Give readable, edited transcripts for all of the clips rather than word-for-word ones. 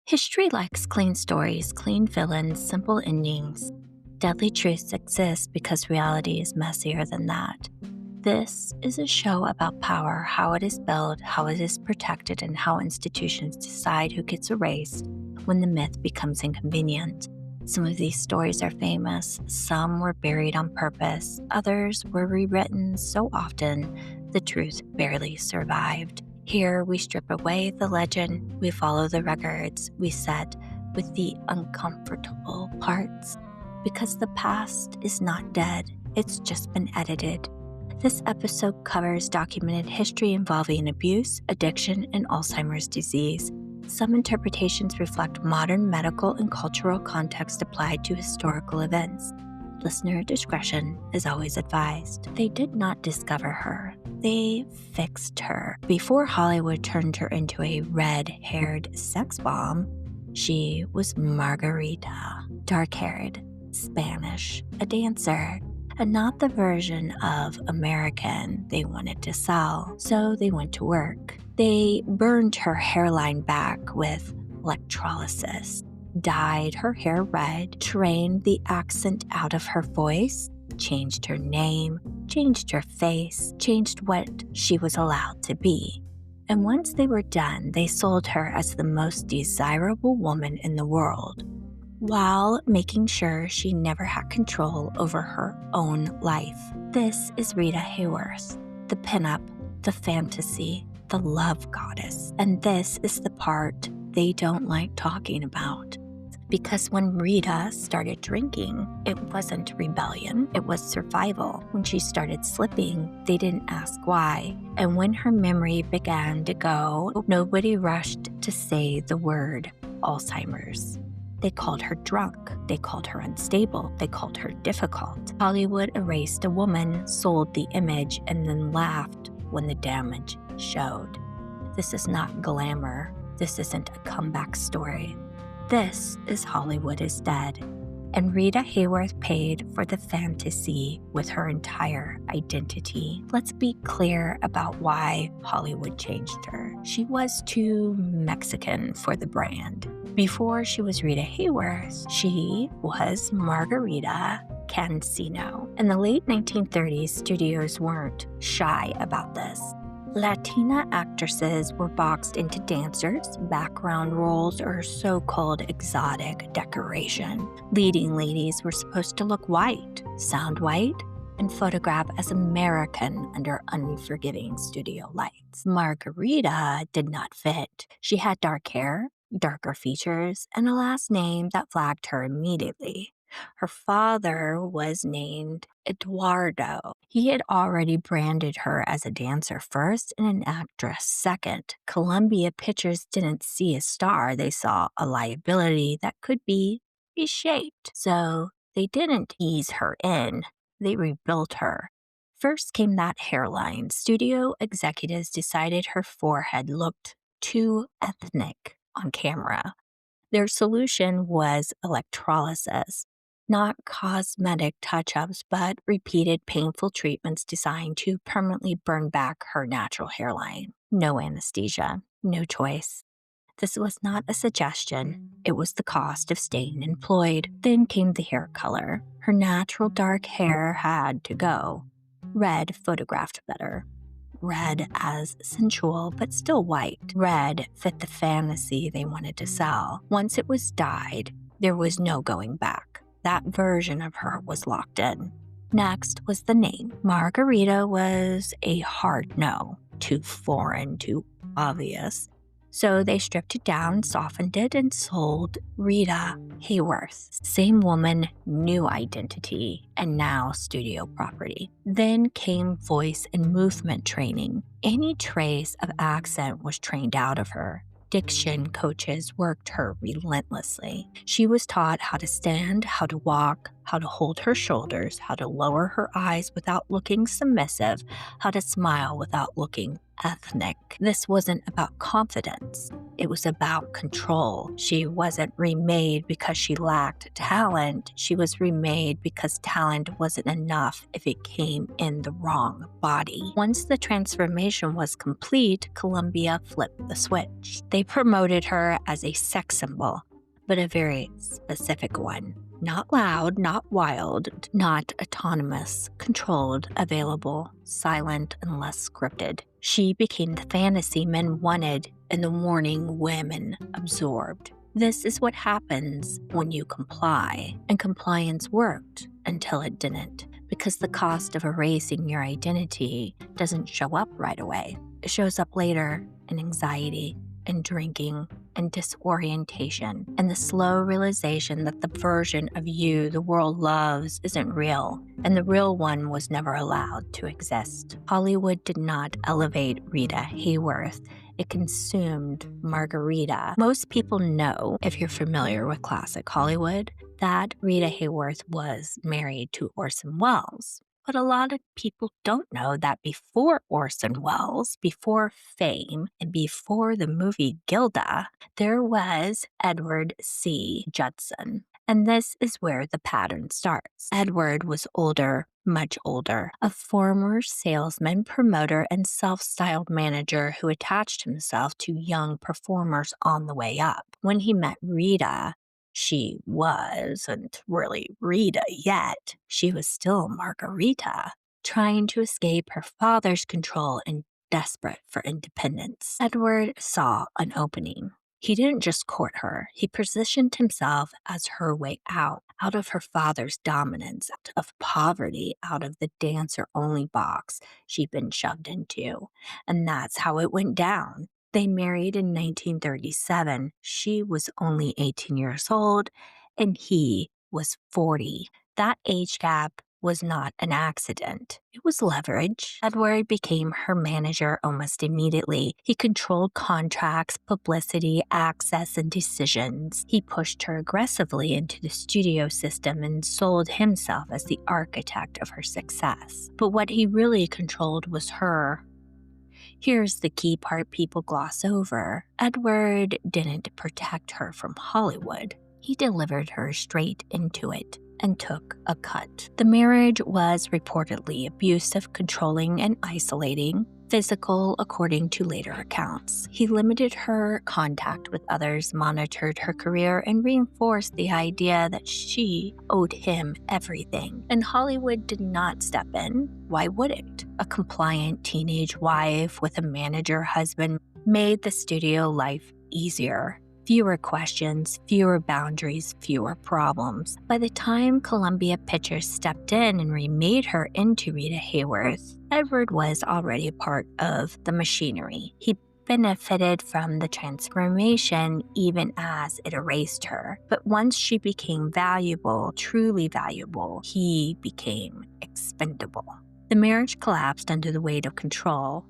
History likes clean stories, clean villains, simple endings. Deadly truths exist because reality is messier than that. This is a show about power, how it is built, how it is protected, and how institutions decide who gets erased when the myth becomes inconvenient. Some of these stories are famous, some were buried on purpose, others were rewritten so often the truth barely survived. Here, we strip away the legend, we follow the records, we set with the uncomfortable parts. Because the past is not dead, it's just been edited. This episode covers documented history involving abuse, addiction, and Alzheimer's disease. Some interpretations reflect modern medical and cultural context applied to historical events. Listener discretion is always advised. They did not discover her. They fixed her. Before Hollywood turned her into a red-haired sex bomb, she was Margarita, dark-haired, Spanish, a dancer, and not the version of American they wanted to sell. So they went to work. They burned her hairline back with electrolysis, dyed her hair red, trained the accent out of her voice, changed her name, changed her face, changed what she was allowed to be. And once they were done, they sold her as the most desirable woman in the world, while making sure she never had control over her own life. This is Rita Hayworth, the pinup, the fantasy, the love goddess. And this is the part they don't like talking about. Because when Rita started drinking, it wasn't rebellion, it was survival. When she started slipping, they didn't ask why. And when her memory began to go, nobody rushed to say the word Alzheimer's. They called her drunk, they called her unstable, they called her difficult. Hollywood erased a woman, sold the image, and then laughed when the damage showed. This is not glamour. This isn't a comeback story. This is Hollywood is Dead, and Rita Hayworth paid for the fantasy with her entire identity. Let's be clear about why Hollywood changed her. She was too Mexican for the brand. Before she was Rita Hayworth, she was Margarita Cansino. In the late 1930s, studios weren't shy about this. Latina actresses were boxed into dancers, background roles, or so-called exotic decoration. Leading ladies were supposed to look white, sound white, and photograph as American under unforgiving studio lights. Margarita did not fit. She had dark hair, darker features, and a last name that flagged her immediately. Her father was named Eduardo. He had already branded her as a dancer first and an actress second. Columbia Pictures didn't see a star, they saw a liability that could be reshaped. So they didn't ease her in, they rebuilt her. First came that hairline. Studio executives decided her forehead looked too ethnic on camera. Their solution was electrolysis. Not cosmetic touch-ups, but repeated painful treatments designed to permanently burn back her natural hairline. No anesthesia, no choice. This was not a suggestion, it was the cost of staying employed. Then came the hair color. Her natural dark hair had to go. Red photographed better. Red as sensual, but still white. Red fit the fantasy they wanted to sell. Once it was dyed, there was no going back. That version of her was locked in. Next was the name. Margarita was a hard no, too foreign, too obvious. So they stripped it down, softened it, and sold Rita Hayworth. Same woman, new identity, and now studio property. Then came voice and movement training. Any trace of accent was trained out of her. Diction coaches worked her relentlessly. She was taught how to stand, how to walk, how to hold her shoulders, how to lower her eyes without looking submissive, how to smile without looking ethnic. This wasn't about confidence. It was about control. She wasn't remade because she lacked talent. She was remade because talent wasn't enough if it came in the wrong body. Once the transformation was complete, Columbia flipped the switch. They promoted her as a sex symbol, but a very specific one. Not loud, not wild, not autonomous, controlled, available, silent, and less scripted. She became the fantasy men wanted and the warning women absorbed. This is what happens when you comply. And compliance worked until it didn't, because the cost of erasing your identity doesn't show up right away. It shows up later in anxiety and drinking and disorientation and the slow realization that the version of you the world loves isn't real, and the real one was never allowed to exist. Hollywood did not elevate Rita Hayworth. It consumed Margarita. Most people know, if you're familiar with classic Hollywood, that Rita Hayworth was married to Orson Welles. But a lot of people don't know that before Orson Welles, before fame, and before the movie Gilda, there was Edward C. Judson. And this is where the pattern starts. Edward was older, much older, a former salesman, promoter, and self-styled manager who attached himself to young performers on the way up. When he met Rita, she wasn't really Rita yet. She was still Margarita, trying to escape her father's control and desperate for independence. Edward saw an opening. He didn't just court her. He positioned himself as her way out of her father's dominance, out of poverty, out of the dancer-only box she'd been shoved into. And that's how it went down. They married in 1937. She was only 18 years old, and he was 40. That age gap was not an accident. It was leverage. Edward became her manager almost immediately. He controlled contracts, publicity, access, and decisions. He pushed her aggressively into the studio system and sold himself as the architect of her success. But what he really controlled was her. Here's the key part people gloss over. Edward didn't protect her from Hollywood. He delivered her straight into it and took a cut. The marriage was reportedly abusive, controlling, and isolating, physical according to later accounts. He limited her contact with others, monitored her career, and reinforced the idea that she owed him everything. And Hollywood did not step in. Why would it? A compliant teenage wife with a manager husband made the studio life easier. Fewer questions, fewer boundaries, fewer problems. By the time Columbia Pictures stepped in and remade her into Rita Hayworth, Edward was already a part of the machinery. He benefited from the transformation even as it erased her. But once she became valuable, truly valuable, he became expendable. The marriage collapsed under the weight of control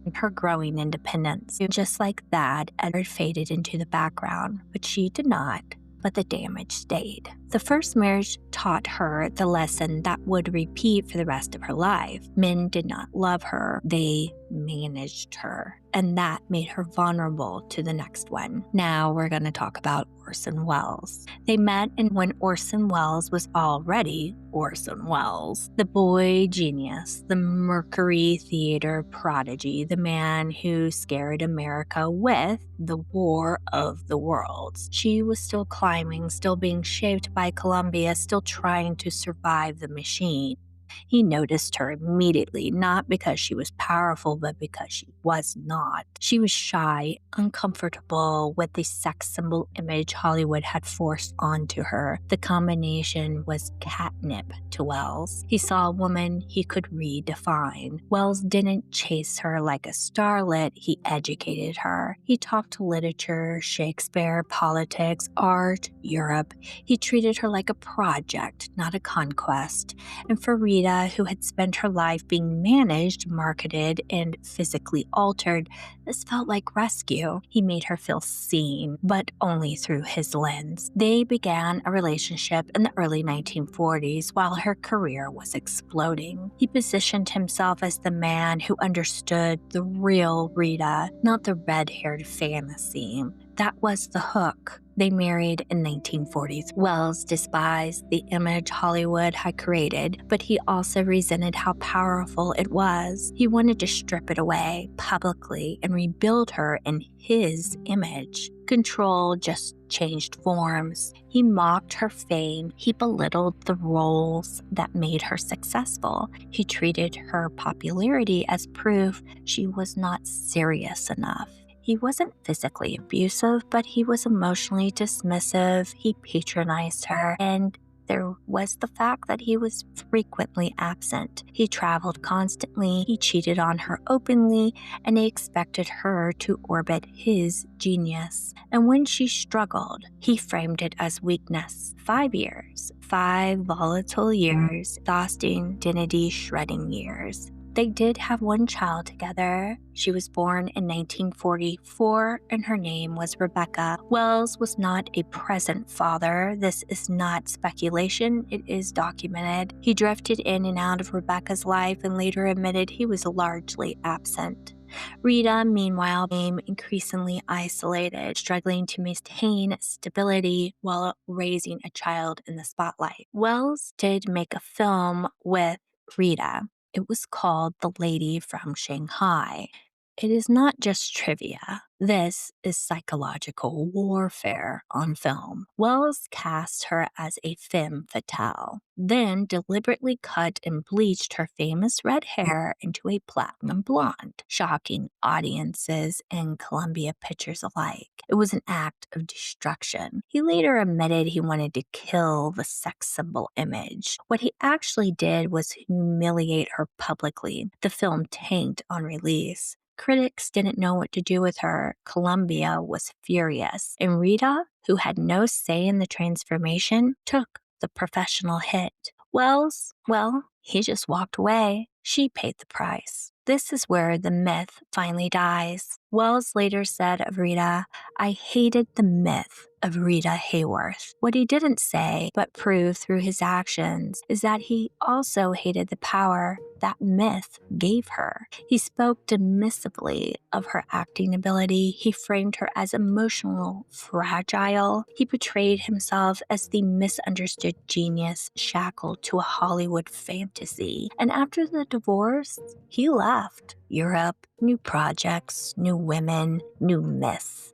and her growing independence. Just like that, Edward faded into the background, but she did not. But the damage stayed. The first marriage taught her the lesson that would repeat for the rest of her life. Men did not love her, they managed her, and that made her vulnerable to the next one. Now we're going to talk about Orson Welles. They met when Orson Welles was already Orson Welles, the boy genius, the Mercury Theater prodigy, the man who scared America with the War of the Worlds. She was still climbing, still being shaped by Columbia, still trying to survive the machine. He noticed her immediately, not because she was powerful, but because she was not. She was shy, uncomfortable with the sex symbol image Hollywood had forced onto her. The combination was catnip to Welles. He saw a woman he could redefine. Welles didn't chase her like a starlet, he educated her. He talked literature, Shakespeare, politics, art, Europe. He treated her like a project, not a conquest. And for Rita, Rita, who had spent her life being managed, marketed, and physically altered, this felt like rescue. He made her feel seen, but only through his lens. They began a relationship in the early 1940s while her career was exploding. He positioned himself as the man who understood the real Rita, not the red-haired fantasy. That was the hook. They married in 1940s. Wells despised the image Hollywood had created, but he also resented how powerful it was. He wanted to strip it away publicly and rebuild her in his image. Control just changed forms. He mocked her fame. He belittled the roles that made her successful. He treated her popularity as proof she was not serious enough. He wasn't physically abusive, but he was emotionally dismissive. He patronized her, and there was the fact that he was frequently absent. He traveled constantly, he cheated on her openly, and he expected her to orbit his genius. And when she struggled, he framed it as weakness. 5 years, 5 volatile years, exhausting, identity-shredding years. They did have one child together. She was born in 1944, and her name was Rebecca. Wells was not a present father. This is not speculation. It is documented. He drifted in and out of Rebecca's life and later admitted he was largely absent. Rita, meanwhile, became increasingly isolated, struggling to maintain stability while raising a child in the spotlight. Wells did make a film with Rita. It was called The Lady from Shanghai. It is not just trivia. This is psychological warfare on film. Wells cast her as a femme fatale, then deliberately cut and bleached her famous red hair into a platinum blonde, shocking audiences and Columbia Pictures alike. It was an act of destruction. He later admitted he wanted to kill the sex symbol image. What he actually did was humiliate her publicly. The film tanked on release. Critics didn't know what to do with her. Columbia was furious. And Rita, who had no say in the transformation, took the professional hit. Wells, well, he just walked away. She paid the price. This is where the myth finally dies. Wells later said of Rita, "I hated the myth of Rita Hayworth." What he didn't say, but proved through his actions, is that he also hated the power that myth gave her. He spoke dismissively of her acting ability. He framed her as emotional, fragile. He portrayed himself as the misunderstood genius shackled to a Hollywood fantasy. And after the divorce, he left Europe, new projects, new women, new myths.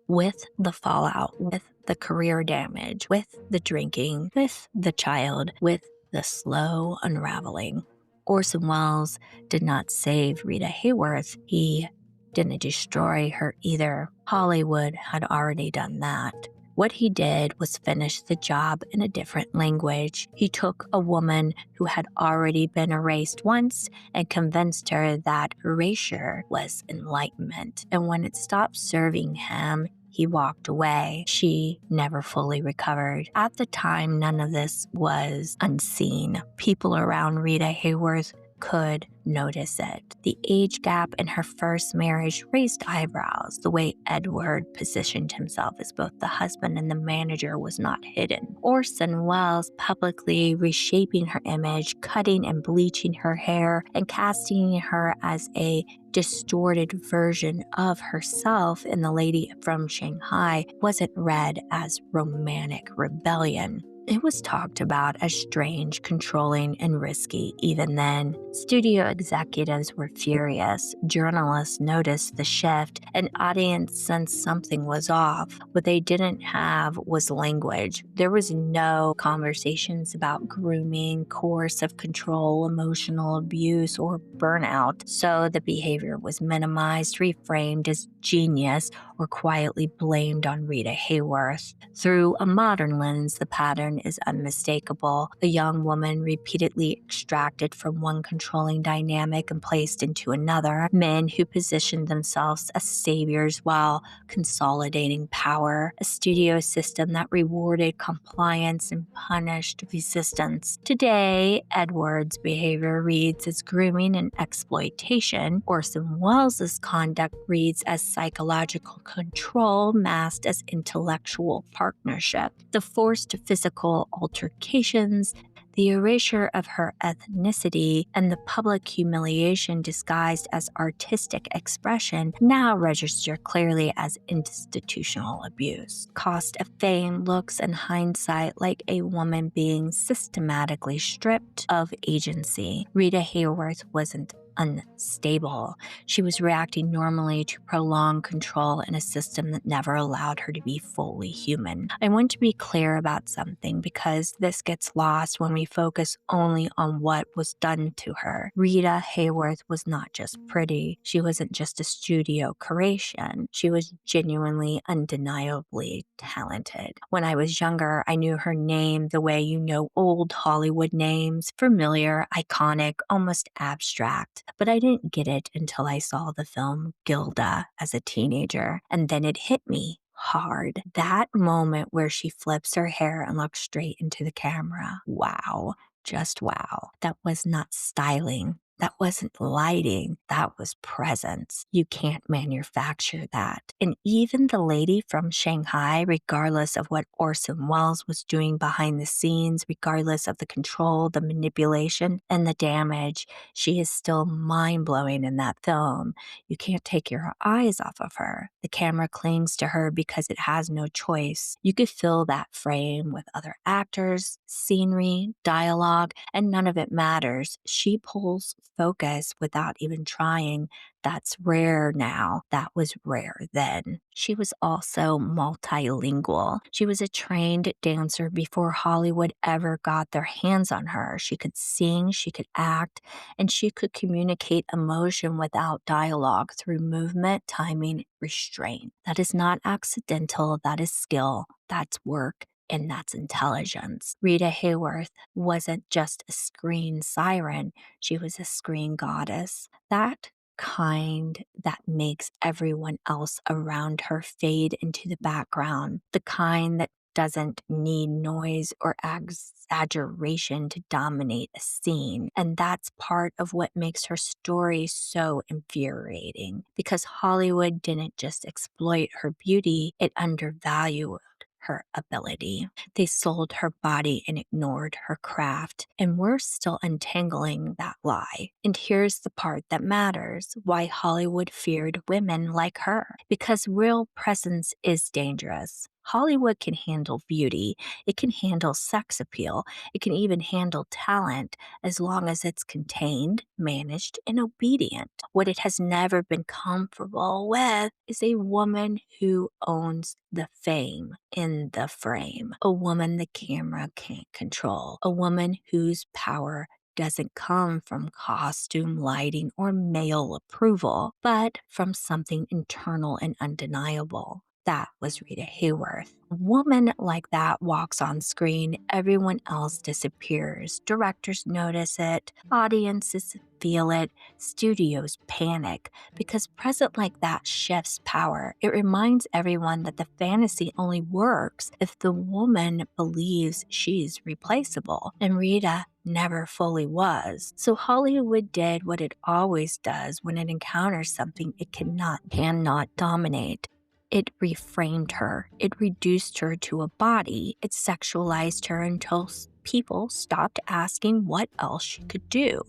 With the fallout, with the career damage, with the drinking, with the child, with the slow unraveling. Orson Welles did not save Rita Hayworth. He didn't destroy her either. Hollywood had already done that. What he did was finish the job in a different language. He took a woman who had already been erased once and convinced her that erasure was enlightenment. And when it stopped serving him, he walked away. She never fully recovered. At the time, none of this was unseen. People around Rita Hayworth could notice it. The age gap in her first marriage raised eyebrows. The way Edward positioned himself as both the husband and the manager was not hidden. Orson Welles publicly reshaping her image, cutting and bleaching her hair, and casting her as a distorted version of herself in The Lady from Shanghai wasn't read as romantic rebellion. It was talked about as strange, controlling, and risky even then. Studio executives were furious. Journalists noticed the shift. An audience sensed something was off. What they didn't have was language. There was no conversations about grooming, coercive control, emotional abuse, or burnout. So the behavior was minimized, reframed as genius, or quietly blamed on Rita Hayworth. Through a modern lens, the pattern pattern is unmistakable. A young woman repeatedly extracted from one controlling dynamic and placed into another. Men who positioned themselves as saviors while consolidating power. A studio system that rewarded compliance and punished resistance. Today, Edward's behavior reads as grooming and exploitation. Orson Welles' conduct reads as psychological control masked as intellectual partnership. The forced physical altercations, the erasure of her ethnicity, and the public humiliation disguised as artistic expression now register clearly as institutional abuse. Cost of fame looks in hindsight like a woman being systematically stripped of agency. Rita Hayworth wasn't unstable. She was reacting normally to prolonged control in a system that never allowed her to be fully human. I want to be clear about something because this gets lost when we focus only on what was done to her. Rita Hayworth was not just pretty. She wasn't just a studio creation. She was genuinely, undeniably talented. When I was younger, I knew her name the way you know old Hollywood names, familiar, iconic, almost abstract. But I didn't get it until I saw the film Gilda as a teenager, and then it hit me hard. That moment where she flips her hair and looks straight into the camera. Wow. Just wow. That was not styling. That wasn't lighting. That was presence. You can't manufacture that. And even the lady from Shanghai, regardless of what Orson Welles was doing behind the scenes, regardless of the control, the manipulation, and the damage, she is still mind-blowing in that film. You can't take your eyes off of her. The camera clings to her because it has no choice. You could fill that frame with other actors, scenery, dialogue, and none of it matters. She pulls focus without even trying. That's rare now. That was rare then. She was also multilingual. She was a trained dancer before Hollywood ever got their hands on her. She could sing, she could act, and she could communicate emotion without dialogue through movement, timing, restraint. That is not accidental. That is skill. That's work. And that's intelligence. Rita Hayworth wasn't just a screen siren, she was a screen goddess. That kind that makes everyone else around her fade into the background. The kind that doesn't need noise or exaggeration to dominate a scene. And that's part of what makes her story so infuriating. Because Hollywood didn't just exploit her beauty, it undervalued her ability. They sold her body and ignored her craft, and we're still untangling that lie. And here's the part that matters: why Hollywood feared women like her. Because real presence is dangerous. Hollywood can handle beauty, it can handle sex appeal, it can even handle talent as long as it's contained, managed, and obedient. What it has never been comfortable with is a woman who owns the fame in the frame, a woman the camera can't control, a woman whose power doesn't come from costume, lighting, or male approval, but from something internal and undeniable. That was Rita Hayworth. A woman like that walks on screen, everyone else disappears. Directors notice it, audiences feel it, studios panic, because present like that shifts power. It reminds everyone that the fantasy only works if the woman believes she's replaceable, and Rita never fully was. So Hollywood did what it always does when it encounters something it cannot dominate. It reframed her. It reduced her to a body. It sexualized her until people stopped asking what else she could do.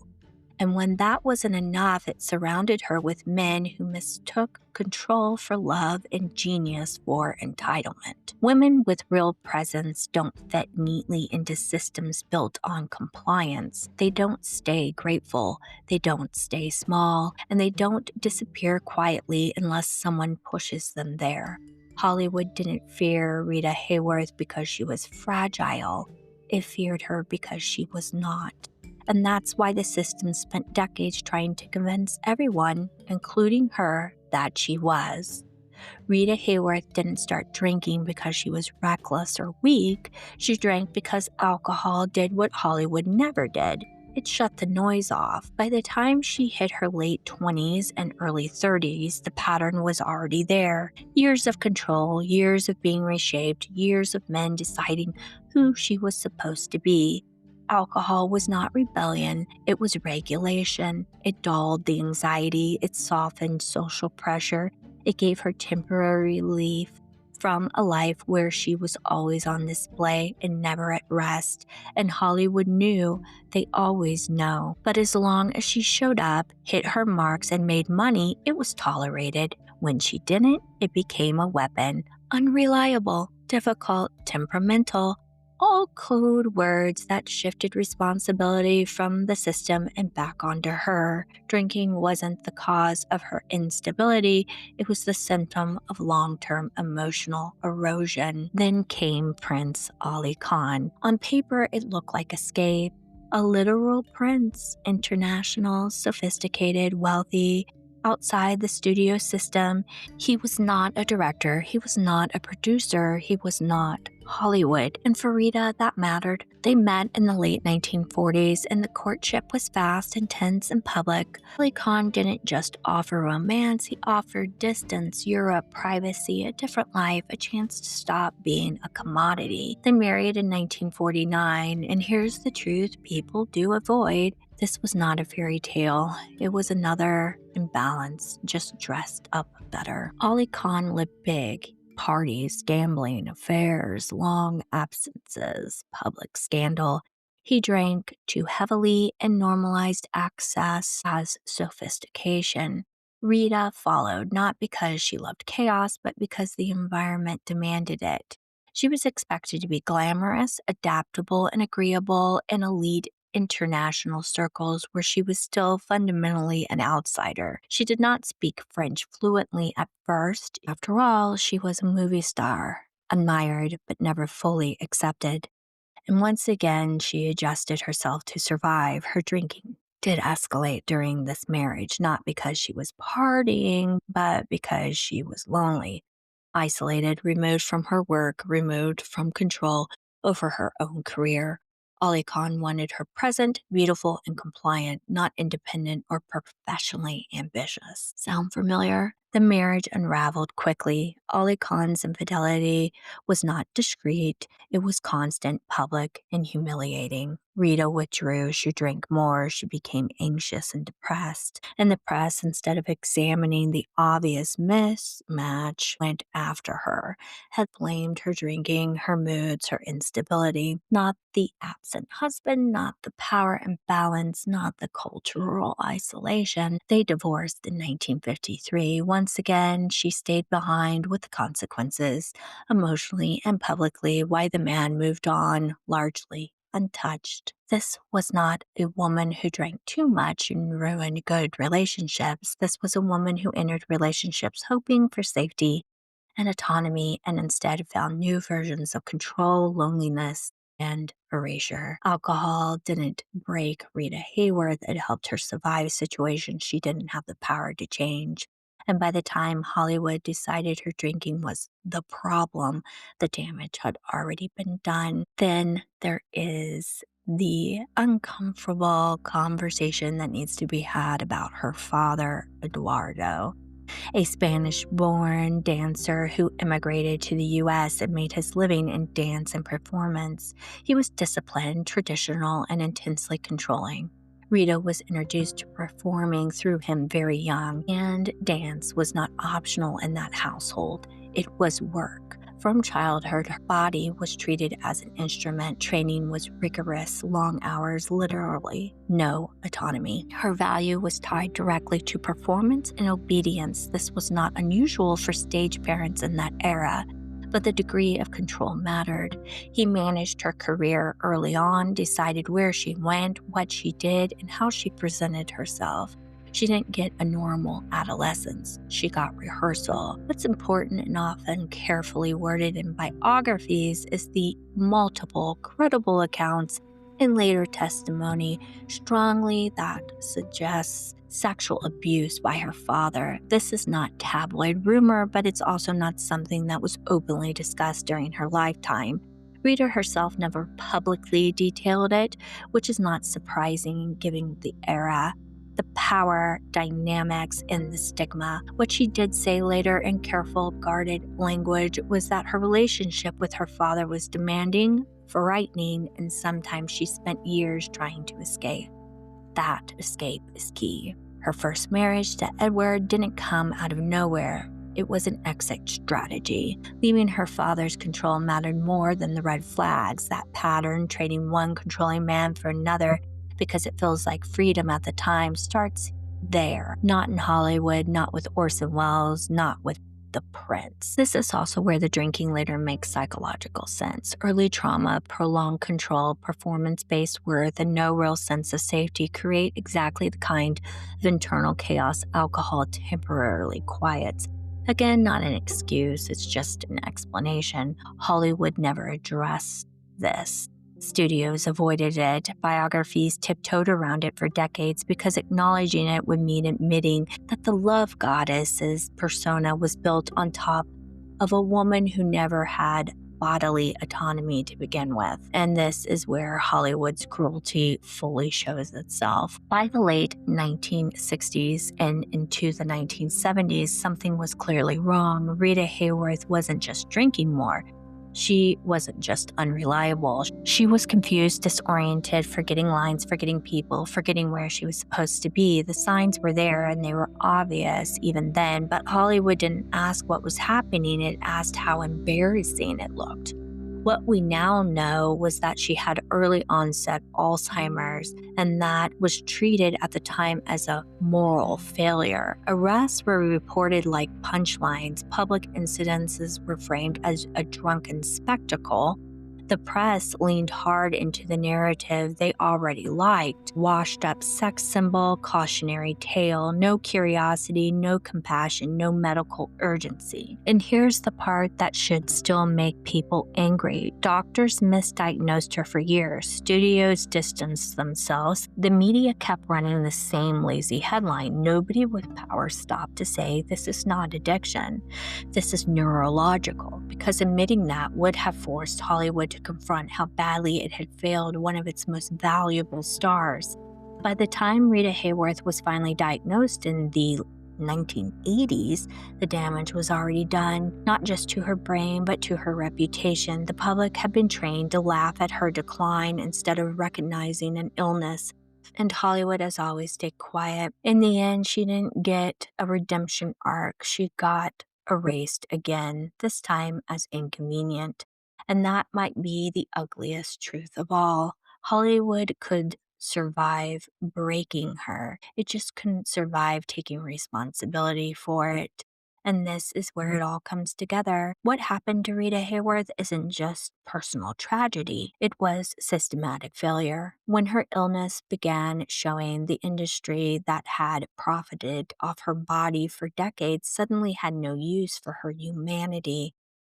And when that wasn't enough, it surrounded her with men who mistook control for love and genius for entitlement. Women with real presence don't fit neatly into systems built on compliance. They don't stay grateful, they don't stay small, and they don't disappear quietly unless someone pushes them there. Hollywood didn't fear Rita Hayworth because she was fragile. It feared her because she was not. And that's why the system spent decades trying to convince everyone, including her, that she was. Rita Hayworth didn't start drinking because she was reckless or weak. She drank because alcohol did what Hollywood never did. It shut the noise off. By the time she hit her late 20s and early 30s, the pattern was already there. Years of control, years of being reshaped, years of men deciding who she was supposed to be. Alcohol was not rebellion, it was regulation. It dulled the anxiety, it softened social pressure, it gave her temporary relief from a life where she was always on display and never at rest. And Hollywood knew, they always know. But as long as she showed up, hit her marks, and made money, it was tolerated. When she didn't, it became a weapon. Unreliable, difficult, temperamental. All code words that shifted responsibility from the system and back onto her. Drinking wasn't the cause of her instability, it was the symptom of long-term emotional erosion. Then came Prince Ali Khan. On paper, it looked like escape. A literal prince, international, sophisticated, wealthy. Outside the studio system, he was not a director, he was not a producer, he was not Hollywood. And for Rita, that mattered. They met in the late 1940s, and the courtship was fast, intense, and public. Ali Khan didn't just offer romance, he offered distance, Europe, privacy, a different life, a chance to stop being a commodity. They married in 1949, and here's the truth people do avoid. This was not a fairy tale. It was another imbalance, just dressed up better. Ali Khan lived big. Parties, gambling, affairs, long absences, public scandal. He drank too heavily and normalized access as sophistication. Rita followed, not because she loved chaos, but because the environment demanded it. She was expected to be glamorous, adaptable, and agreeable in elite international circles where she was still fundamentally an outsider. She did not speak French fluently at first. After all, she was a movie star, admired but never fully accepted. And once again, she adjusted herself to survive. Her drinking did escalate during this marriage, not because she was partying, but because she was lonely, isolated, removed from her work, removed from control over her own career. Ali Khan wanted her present, beautiful, and compliant, not independent or professionally ambitious. Sound familiar? The marriage unraveled quickly. Ali Khan's infidelity was not discreet, it was constant, public, and humiliating. Rita withdrew, she drank more, she became anxious and depressed. And the press, instead of examining the obvious mismatch, went after her, had blamed her drinking, her moods, her instability, not the absent husband, not the power imbalance, not the cultural isolation. They divorced in 1953. Once again, she stayed behind with the consequences, emotionally and publicly, while the man moved on, largely untouched. This was not a woman who drank too much and ruined good relationships. This was a woman who entered relationships hoping for safety and autonomy, and instead found new versions of control, loneliness, and erasure. Alcohol didn't break Rita Hayworth, it helped her survive situations she didn't have the power to change. And by the time Hollywood decided her drinking was the problem, the damage had already been done. Then there is the uncomfortable conversation that needs to be had about her father, Eduardo, a Spanish-born dancer who immigrated to the U.S. and made his living in dance and performance. He was disciplined, traditional, and intensely controlling. Rita was introduced to performing through him very young, and dance was not optional in that household. It was work. From childhood, her body was treated as an instrument. Training was rigorous, long hours, literally no autonomy. Her value was tied directly to performance and obedience. This was not unusual for stage parents in that era, but the degree of control mattered. He managed her career early on, decided where she went, what she did, and how she presented herself. She didn't get a normal adolescence. She got rehearsal. What's important and often carefully worded in biographies is the multiple credible accounts in later testimony strongly that suggests sexual abuse by her father. This is not tabloid rumor, but it's also not something that was openly discussed during her lifetime. Rita herself never publicly detailed it, which is not surprising given the era, the power dynamics, and the stigma. What she did say later in careful, guarded language was that her relationship with her father was demanding, frightening, and sometimes she spent years trying to escape. That escape is key. Her first marriage to Edward didn't come out of nowhere. It was an exit strategy. Leaving her father's control mattered more than the red flags. That pattern, trading one controlling man for another because it feels like freedom at the time, starts there. Not in Hollywood, not with Orson Welles, not with the prince. This is also where the drinking later makes psychological sense. Early trauma, prolonged control, performance-based worth, and no real sense of safety create exactly the kind of internal chaos alcohol temporarily quiets. Again, not an excuse, it's just an explanation. Hollywood never addressed this. Studios avoided it. Biographies tiptoed around it for decades because acknowledging it would mean admitting that the love goddess's persona was built on top of a woman who never had bodily autonomy to begin with. And this is where Hollywood's cruelty fully shows itself. By the late 1960s and into the 1970s, something was clearly wrong. Rita Hayworth wasn't just drinking more. She wasn't just unreliable. She was confused, disoriented, forgetting lines, forgetting people, forgetting where she was supposed to be. The signs were there and they were obvious even then, but Hollywood didn't ask what was happening, it asked how embarrassing it looked. What we now know was that she had early onset Alzheimer's, and that was treated at the time as a moral failure. Arrests were reported like punchlines, public incidences were framed as a drunken spectacle. The press leaned hard into the narrative they already liked. Washed up sex symbol, cautionary tale, no curiosity, no compassion, no medical urgency. And here's the part that should still make people angry. Doctors misdiagnosed her for years. Studios distanced themselves. The media kept running the same lazy headline. Nobody with power stopped to say this is not addiction. This is neurological, because admitting that would have forced Hollywood to confront how badly it had failed one of its most valuable stars. By the time Rita Hayworth was finally diagnosed in the 1980s, the damage was already done, not just to her brain, but to her reputation. The public had been trained to laugh at her decline instead of recognizing an illness. And Hollywood, as always, stayed quiet. In the end, she didn't get a redemption arc. She got erased again, this time as inconvenient. And that might be the ugliest truth of all. Hollywood could survive breaking her. It just couldn't survive taking responsibility for it. And this is where it all comes together. What happened to Rita Hayworth isn't just personal tragedy, it was systematic failure. When her illness began showing, the industry that had profited off her body for decades suddenly had no use for her humanity.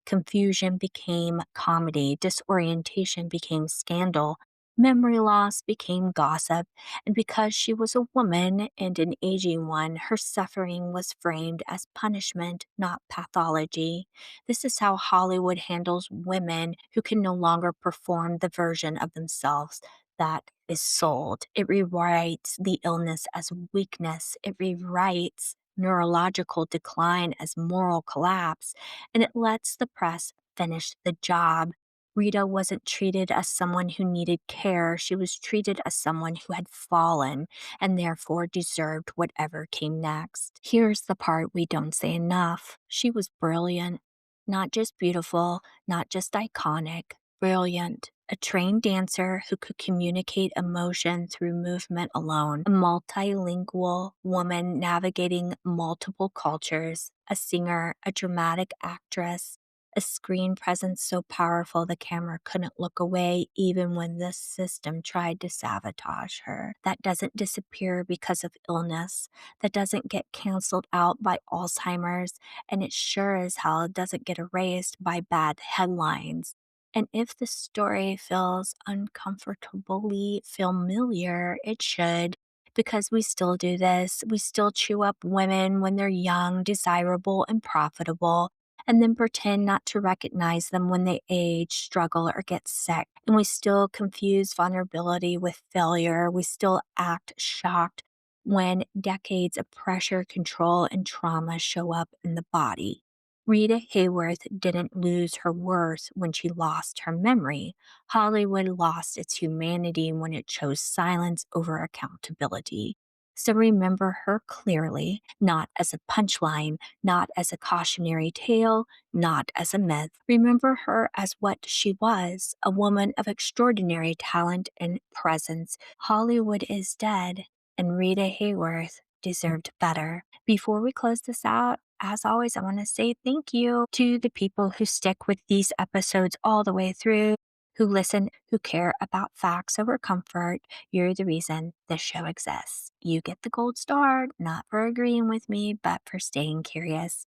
Confusion became comedy, disorientation became scandal, memory loss became gossip, and because she was a woman and an aging one, her suffering was framed as punishment, not pathology. This is how Hollywood handles women who can no longer perform the version of themselves that is sold. It rewrites the illness as weakness, it rewrites neurological decline as moral collapse, and it lets the press finish the job. Rita wasn't treated as someone who needed care. She was treated as someone who had fallen and therefore deserved whatever came next. Here's the part we don't say enough. She was brilliant. Not just beautiful, not just iconic, brilliant. A trained dancer who could communicate emotion through movement alone, a multilingual woman navigating multiple cultures, a singer, a dramatic actress, a screen presence so powerful the camera couldn't look away even when the system tried to sabotage her. That doesn't disappear because of illness. That doesn't get canceled out by Alzheimer's, and it sure as hell doesn't get erased by bad headlines. And if the story feels uncomfortably familiar, it should. because we still do this. We still chew up women when they're young, desirable, and profitable, and then pretend not to recognize them when they age, struggle, or get sick. And we still confuse vulnerability with failure. We still act shocked when decades of pressure, control, and trauma show up in the body. Rita Hayworth didn't lose her worth when she lost her memory. Hollywood lost its humanity when it chose silence over accountability. So remember her clearly, not as a punchline, not as a cautionary tale, not as a myth. Remember her as what she was, a woman of extraordinary talent and presence. Hollywood is dead, and Rita Hayworth deserved better. Before we close this out, as always, I want to say thank you to the people who stick with these episodes all the way through, who listen, who care about facts over comfort. You're the reason this show exists. You get the gold star, not for agreeing with me, but for staying curious.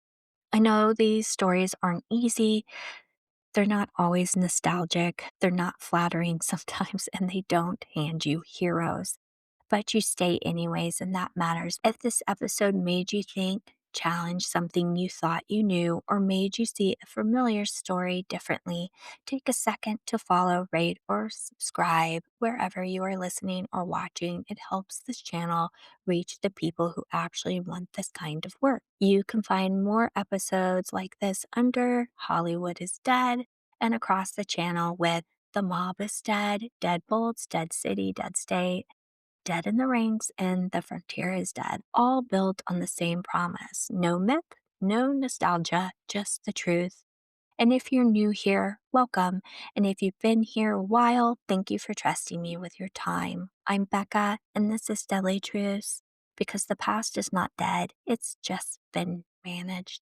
I know these stories aren't easy. They're not always nostalgic. They're not flattering sometimes, and they don't hand you heroes. But you stay anyways, and that matters. If this episode made you think, challenge something you thought you knew, or made you see a familiar story differently, take a second to follow, rate, or subscribe wherever you are listening or watching. It helps this channel reach the people who actually want this kind of work. You can find more episodes like this under Hollywood is Dead and across the channel with The Mob is Dead, Deadbolts, Dead City, Dead State, Dead in the Ranks, and The Frontier is Dead, all built on the same promise. No myth, no nostalgia, just the truth. And if you're new here, welcome. And if you've been here a while, thank you for trusting me with your time. I'm Becca, and this is Deadly Truths, because the past is not dead, it's just been managed.